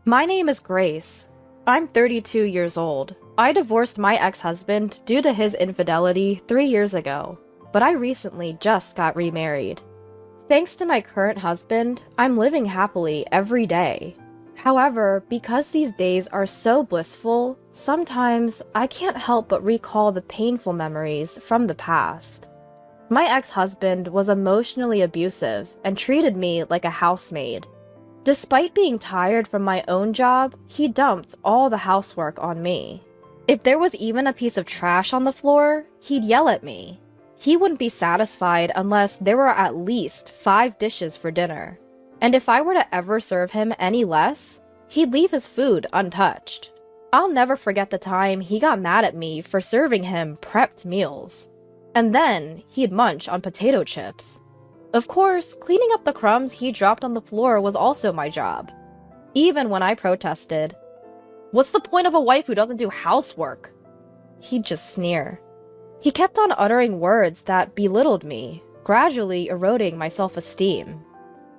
My name is Grace. I'm 32 years old. I divorced my ex-husband due to his infidelity 3 years ago, but I recently just got remarried. Thanks to my current husband, I'm living happily every day. However, because these days are so blissful, sometimes I can't help but recall the painful memories from the past. My ex-husband was emotionally abusive and treated me like a housemaid. Despite being tired from my own job, he dumped all the housework on me. If there was even a piece of trash on the floor, he'd yell at me. He wouldn't be satisfied unless there were at least 5 dishes for dinner. And if I were to ever serve him any less, he'd leave his food untouched. I'll never forget the time he got mad at me for serving him prepped meals. And then he'd munch on potato chips. Of course, cleaning up the crumbs he dropped on the floor was also my job. Even when I protested, "What's the point of a wife who doesn't do housework?" He'd just sneer. He kept on uttering words that belittled me, gradually eroding my self-esteem.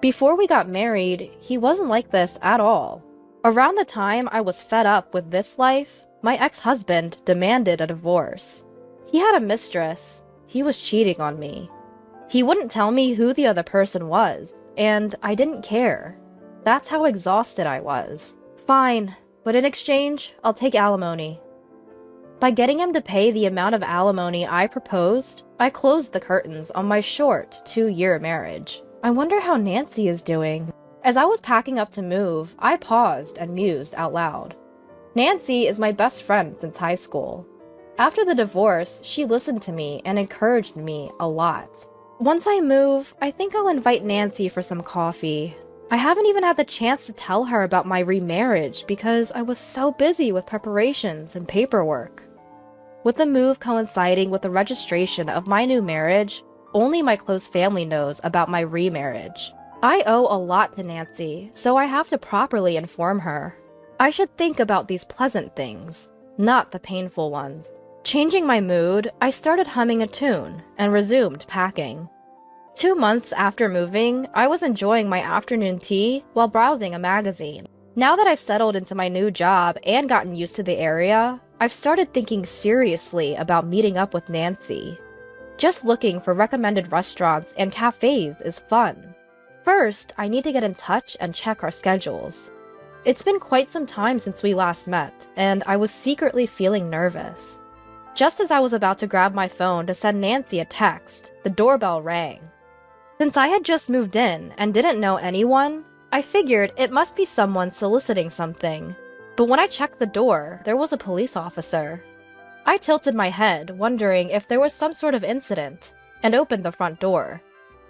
Before we got married, he wasn't like this at all. Around the time I was fed up with this life, my ex-husband demanded a divorce. He had a mistress. He was cheating on me. He wouldn't tell me who the other person was, and I didn't care. That's how exhausted I was. Fine, but in exchange, I'll take alimony. By getting him to pay the amount of alimony I proposed, I closed the curtains on my short 2-year marriage. I wonder how Nancy is doing. As I was packing up to move, I paused and mused out loud. Nancy is my best friend since high school. After the divorce, she listened to me and encouraged me a lot. Once I move, I think I'll invite Nancy for some coffee. I haven't even had the chance to tell her about my remarriage because I was so busy with preparations and paperwork. With the move coinciding with the registration of my new marriage, only my close family knows about my remarriage. I owe a lot to Nancy, so I have to properly inform her. I should think about these pleasant things, not the painful ones. Changing my mood, I started humming a tune and resumed packing. 2 months after moving, I was enjoying my afternoon tea while browsing a magazine. Now that I've settled into my new job and gotten used to the area, I've started thinking seriously about meeting up with Nancy. Just looking for recommended restaurants and cafes is fun. First, I need to get in touch and check our schedules. It's been quite some time since we last met, and I was secretly feeling nervous. Just as I was about to grab my phone to send Nancy a text, the doorbell rang. Since I had just moved in and didn't know anyone, I figured it must be someone soliciting something. But when I checked the door, there was a police officer. I tilted my head, wondering if there was some sort of incident, and opened the front door.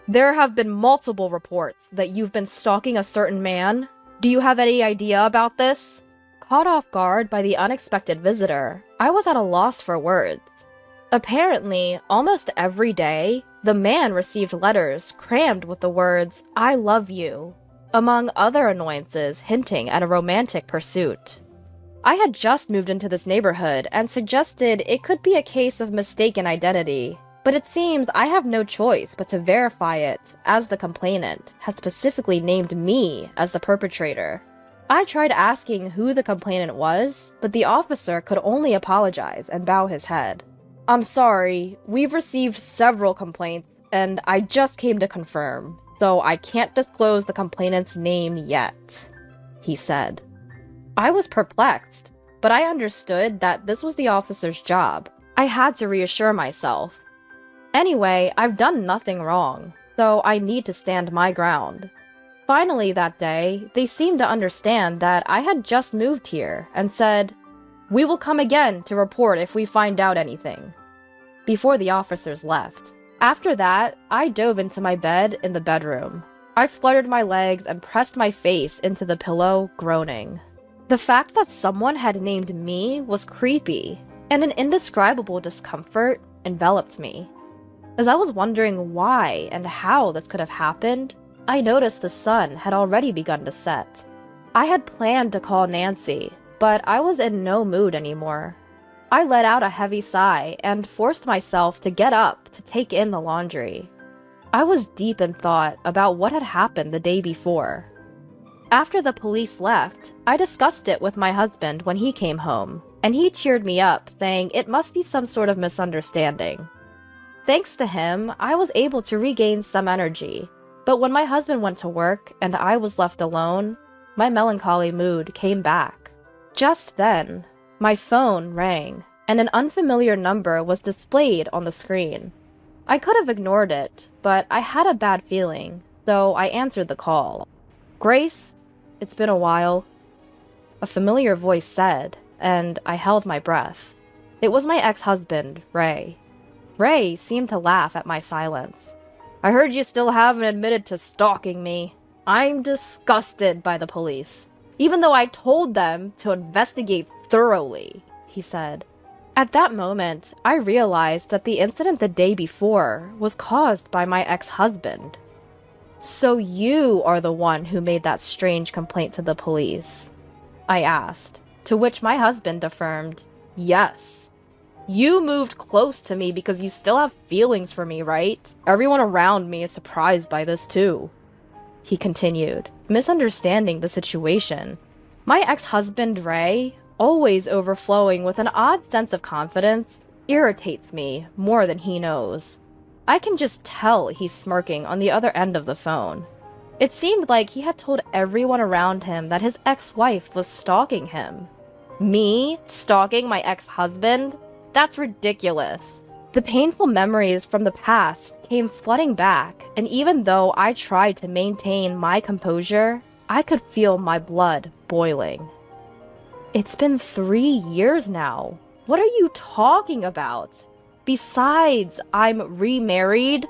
"There have been multiple reports that you've been stalking a certain man. Do you have any idea about this?" Caught off guard by the unexpected visitor, I was at a loss for words. Apparently, almost every day, the man received letters crammed with the words, "I love you," among other annoyances hinting at a romantic pursuit. I had just moved into this neighborhood and suggested it could be a case of mistaken identity, but it seems I have no choice but to verify it, as the complainant has specifically named me as the perpetrator. I tried asking who the complainant was, but the officer could only apologize and bow his head. "I'm sorry, we've received several complaints, and I just came to confirm, so I can't disclose the complainant's name yet," he said. I was perplexed, but I understood that this was the officer's job. I had to reassure myself. Anyway, I've done nothing wrong, so I need to stand my ground. Finally that day, they seemed to understand that I had just moved here and said, "We will come again to report if we find out anything," before the officers left. After that, I dove into my bed in the bedroom. I fluttered my legs and pressed my face into the pillow, groaning. The fact that someone had named me was creepy, and an indescribable discomfort enveloped me. As I was wondering why and how this could have happened, I noticed the sun had already begun to set. I had planned to call Nancy, but I was in no mood anymore. I let out a heavy sigh and forced myself to get up to take in the laundry. I was deep in thought about what had happened the day before. After the police left, I discussed it with my husband when he came home, and he cheered me up, saying it must be some sort of misunderstanding. Thanks to him, I was able to regain some energy, but when my husband went to work and I was left alone, my melancholy mood came back. Just then, my phone rang, and an unfamiliar number was displayed on the screen. I could have ignored it, but I had a bad feeling, so I answered the call. "Grace, it's been a while," a familiar voice said, and I held my breath. It was my ex-husband, Ray. Ray seemed to laugh at my silence. "I heard you still haven't admitted to stalking me. I'm disgusted by the police, even though I told them to investigate thoroughly," he said. At that moment, I realized that the incident the day before was caused by my ex-husband. "So you are the one who made that strange complaint to the police?" I asked, to which my husband affirmed, "Yes. You moved close to me because you still have feelings for me, right? Everyone around me is surprised by this too," he continued, misunderstanding the situation. My ex-husband, Ray, always overflowing with an odd sense of confidence, irritates me more than he knows. I can just tell he's smirking on the other end of the phone. It seemed like he had told everyone around him that his ex-wife was stalking him. Me stalking my ex-husband? That's ridiculous. The painful memories from the past came flooding back, and even though I tried to maintain my composure, I could feel my blood boiling. "It's been 3 years now. What are you talking about? Besides, I'm remarried."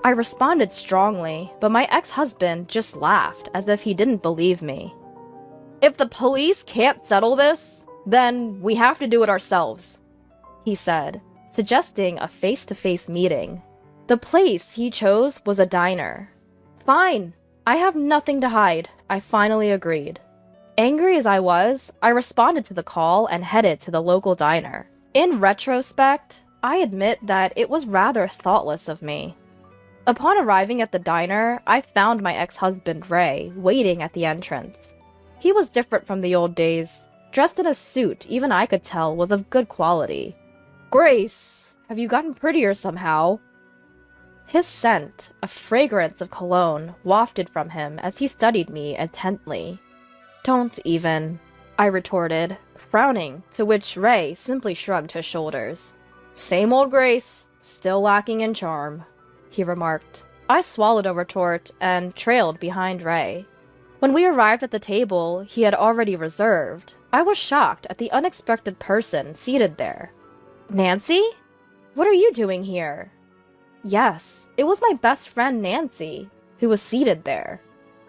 I responded strongly, but my ex-husband just laughed as if he didn't believe me. "If the police can't settle this, then we have to do it ourselves," he said, suggesting a face-to-face meeting. The place he chose was a diner. "Fine, I have nothing to hide," I finally agreed. Angry as I was, I responded to the call and headed to the local diner. In retrospect, I admit that it was rather thoughtless of me. Upon arriving at the diner, I found my ex-husband Ray waiting at the entrance. He was different from the old days. Dressed in a suit even I could tell was of good quality. "Grace, have you gotten prettier somehow?" His scent, a fragrance of cologne, wafted from him as he studied me intently. "Don't even," I retorted, frowning, to which Ray simply shrugged his shoulders. "Same old Grace, still lacking in charm," he remarked. I swallowed a retort and trailed behind Ray. When we arrived at the table he had already reserved, I was shocked at the unexpected person seated there. "Nancy? What are you doing here?" Yes, it was my best friend Nancy, who was seated there.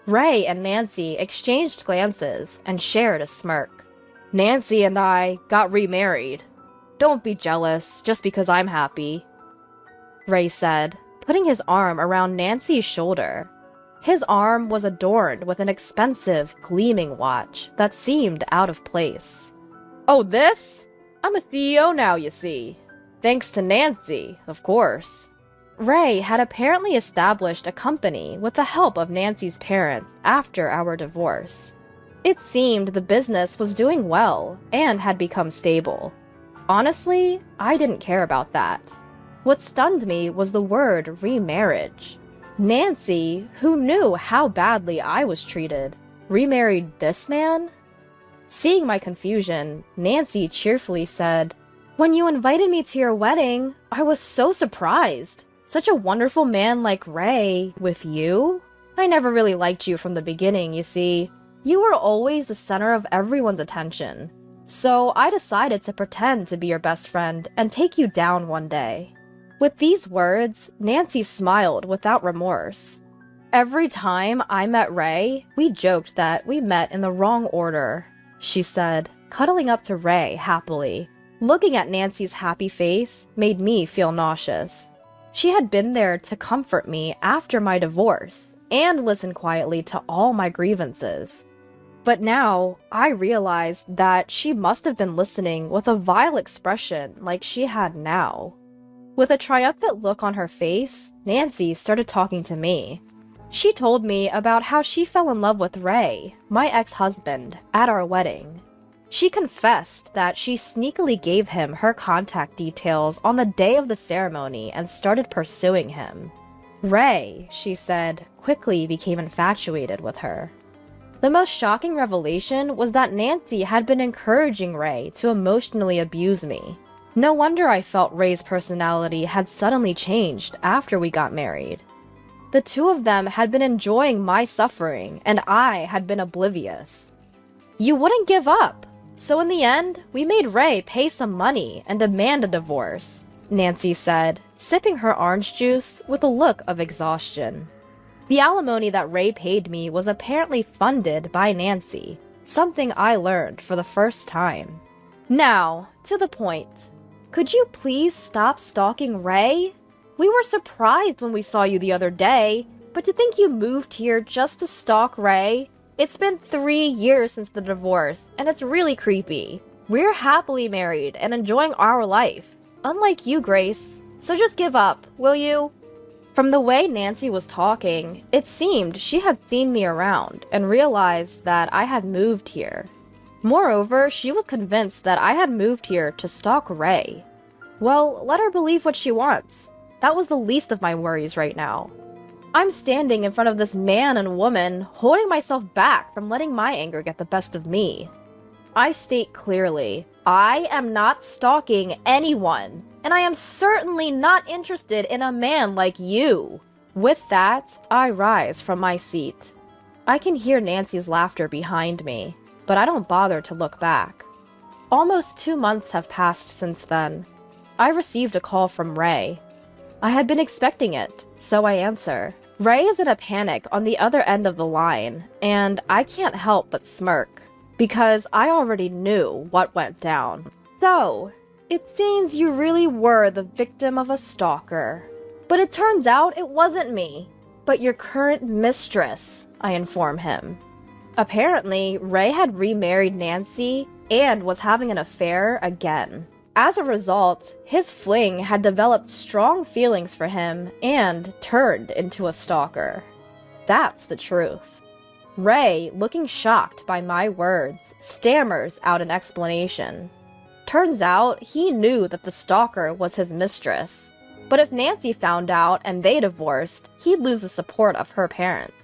Ray and Nancy exchanged glances and shared a smirk. "Nancy and I got remarried. Don't be jealous just because I'm happy," Ray said, putting his arm around Nancy's shoulder. His arm was adorned with an expensive, gleaming watch that seemed out of place. "Oh, this? I'm a CEO now, you see. Thanks to Nancy, of course." Ray had apparently established a company with the help of Nancy's parents after our divorce. It seemed the business was doing well and had become stable. Honestly, I didn't care about that. What stunned me was the word remarriage. Nancy, who knew how badly I was treated, remarried this man? Seeing my confusion, Nancy cheerfully said, "When you invited me to your wedding, I was so surprised. Such a wonderful man like Ray with you? I never really liked you from the beginning, you see. You were always the center of everyone's attention. So I decided to pretend to be your best friend and take you down one day." With these words, Nancy smiled without remorse. "Every time I met Ray, we joked that we met in the wrong order," she said, cuddling up to Ray happily. Looking at Nancy's happy face made me feel nauseous. She had been there to comfort me after my divorce and listen quietly to all my grievances. But now, I realized that she must have been listening with a vile expression like she had now. With a triumphant look on her face, Nancy started talking to me. She told me about how she fell in love with Ray, my ex-husband, at our wedding. She confessed that she sneakily gave him her contact details on the day of the ceremony and started pursuing him. Ray, she said, quickly became infatuated with her. The most shocking revelation was that Nancy had been encouraging Ray to emotionally abuse me. No wonder I felt Ray's personality had suddenly changed after we got married. The two of them had been enjoying my suffering, and I had been oblivious. You wouldn't give up, so in the end, we made Ray pay some money and demand a divorce, Nancy said, sipping her orange juice with a look of exhaustion. The alimony that Ray paid me was apparently funded by Nancy, something I learned for the first time. Now, to the point. Could you please stop stalking Ray? We were surprised when we saw you the other day, but to think you moved here just to stalk Ray? It's been 3 years since the divorce, and it's really creepy. We're happily married and enjoying our life, unlike you, Grace. So just give up, will you? From the way Nancy was talking, it seemed she had seen me around and realized that I had moved here. Moreover, she was convinced that I had moved here to stalk Ray. Well, let her believe what she wants. That was the least of my worries right now. I'm standing in front of this man and woman, holding myself back from letting my anger get the best of me. I state clearly, I am not stalking anyone, and I am certainly not interested in a man like you. With that, I rise from my seat. I can hear Nancy's laughter behind me, but I don't bother to look back. Almost 2 months have passed since then. I received a call from Ray. I had been expecting it, so I answer. Ray is in a panic on the other end of the line, and I can't help but smirk, because I already knew what went down. So, it seems you really were the victim of a stalker. But it turns out it wasn't me, but your current mistress, I inform him. Apparently, Ray had remarried Nancy and was having an affair again. As a result, his fling had developed strong feelings for him and turned into a stalker. That's the truth. Ray, looking shocked by my words, stammers out an explanation. Turns out he knew that the stalker was his mistress, but if Nancy found out and they divorced, he'd lose the support of her parents.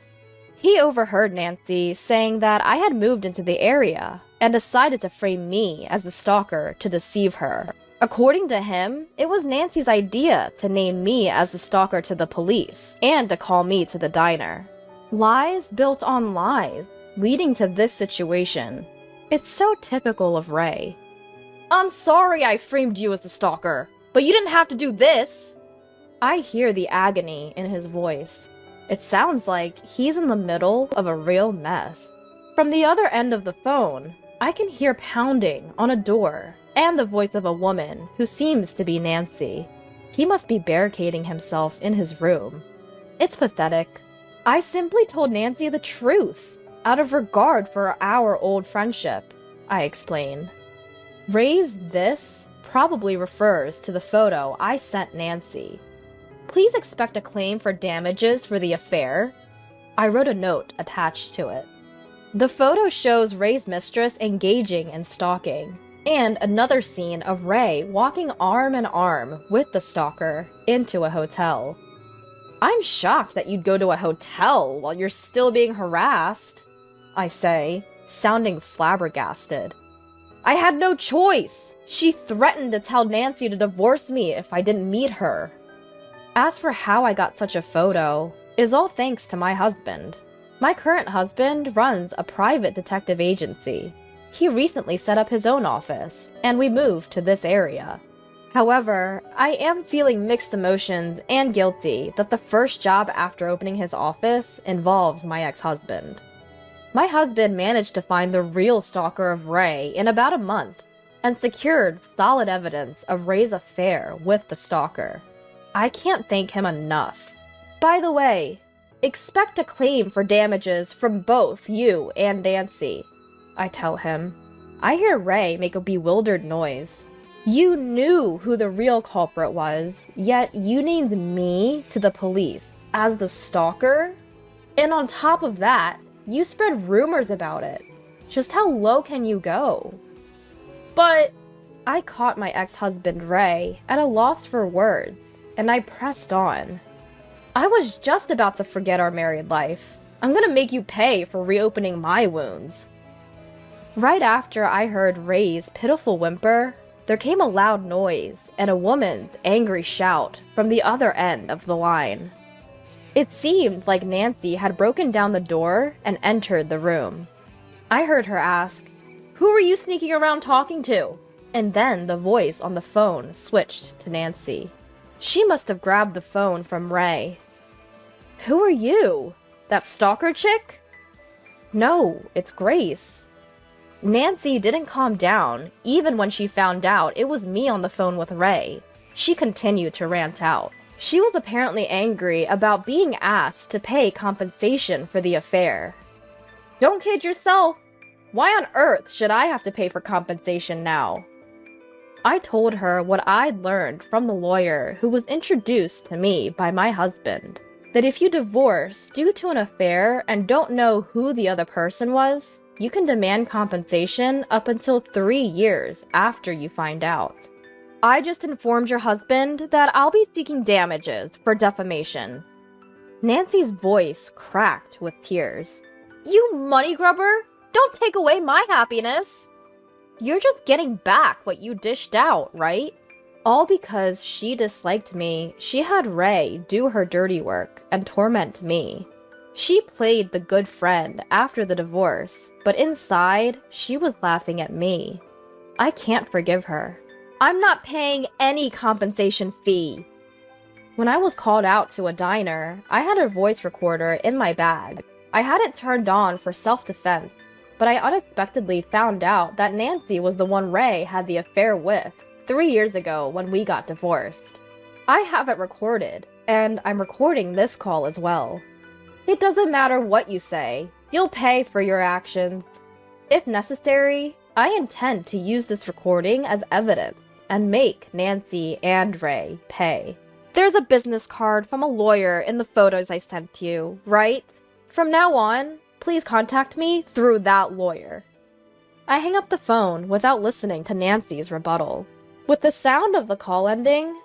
He overheard Nancy saying that I had moved into the area and decided to frame me as the stalker to deceive her. According to him, it was Nancy's idea to name me as the stalker to the police and to call me to the diner. Lies built on lies, leading to this situation. It's so typical of Ray. I'm sorry I framed you as the stalker, but you didn't have to do this. I hear the agony in his voice. It sounds like he's in the middle of a real mess. From the other end of the phone, I can hear pounding on a door and the voice of a woman who seems to be Nancy. He must be barricading himself in his room. It's pathetic. I simply told Nancy the truth, out of regard for our old friendship, I explain. Ray's "this" probably refers to the photo I sent Nancy. Please expect a claim for damages for the affair. I wrote a note attached to it. The photo shows Ray's mistress engaging in stalking, and another scene of Ray walking arm in arm with the stalker into a hotel. I'm shocked that you'd go to a hotel while you're still being harassed, I say, sounding flabbergasted. I had no choice. She threatened to tell Nancy to divorce me if I didn't meet her. As for how I got such a photo, is all thanks to my husband. My current husband runs a private detective agency. He recently set up his own office, and we moved to this area. However, I am feeling mixed emotions and guilty that the first job after opening his office involves my ex-husband. My husband managed to find the real stalker of Ray in about a month, and secured solid evidence of Ray's affair with the stalker. I can't thank him enough. By the way, expect a claim for damages from both you and Nancy, I tell him. I hear Ray make a bewildered noise. You knew who the real culprit was, yet you named me to the police as the stalker? And on top of that, you spread rumors about it. Just how low can you go? But I caught my ex-husband Ray at a loss for words, and I pressed on. I was just about to forget our married life. I'm gonna make you pay for reopening my wounds. Right after I heard Ray's pitiful whimper, there came a loud noise and a woman's angry shout from the other end of the line. It seemed like Nancy had broken down the door and entered the room. I heard her ask, "Who were you sneaking around talking to?" And then the voice on the phone switched to Nancy. She must have grabbed the phone from Ray. "Who are you? That stalker chick?" "No, it's Grace." Nancy didn't calm down, even when she found out it was me on the phone with Ray. She continued to rant out. She was apparently angry about being asked to pay compensation for the affair. "Don't kid yourself! Why on earth should I have to pay for compensation now?" I told her what I'd learned from the lawyer who was introduced to me by my husband, that if you divorce due to an affair and don't know who the other person was, you can demand compensation up until 3 years after you find out. "I just informed your husband that I'll be seeking damages for defamation." Nancy's voice cracked with tears. "You money grubber! Don't take away my happiness! You're just getting back what you dished out, right?" All because she disliked me, she had Ray do her dirty work and torment me. She played the good friend after the divorce, but inside, she was laughing at me. I can't forgive her. I'm not paying any compensation fee. When I was called out to a diner, I had a voice recorder in my bag. I had it turned on for self-defense, but I unexpectedly found out that Nancy was the one Ray had the affair with 3 years ago when we got divorced. I have it recorded, and I'm recording this call as well. It doesn't matter what you say, you'll pay for your actions. If necessary, I intend to use this recording as evidence and make Nancy and Ray pay. There's a business card from a lawyer in the photos I sent you, right? From now on, please contact me through that lawyer. I hang up the phone without listening to Nancy's rebuttal. With the sound of the call ending,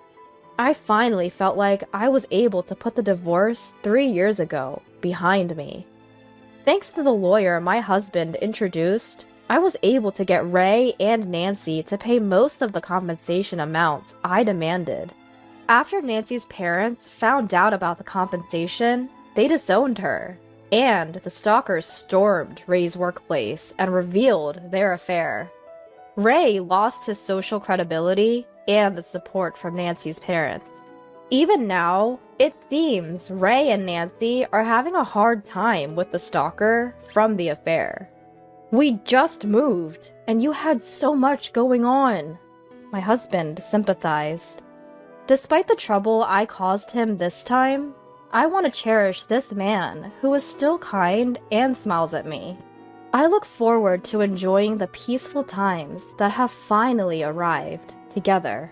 I finally felt like I was able to put the divorce 3 years ago behind me. Thanks to the lawyer my husband introduced, I was able to get Ray and Nancy to pay most of the compensation amount I demanded. After Nancy's parents found out about the compensation, they disowned her, and the stalkers stormed Ray's workplace and revealed their affair. Ray lost his social credibility and the support from Nancy's parents. Even now, it seems Ray and Nancy are having a hard time with the stalker from the affair. "We just moved, and you had so much going on," my husband sympathized. Despite the trouble I caused him this time, I want to cherish this man who is still kind and smiles at me. I look forward to enjoying the peaceful times that have finally arrived together.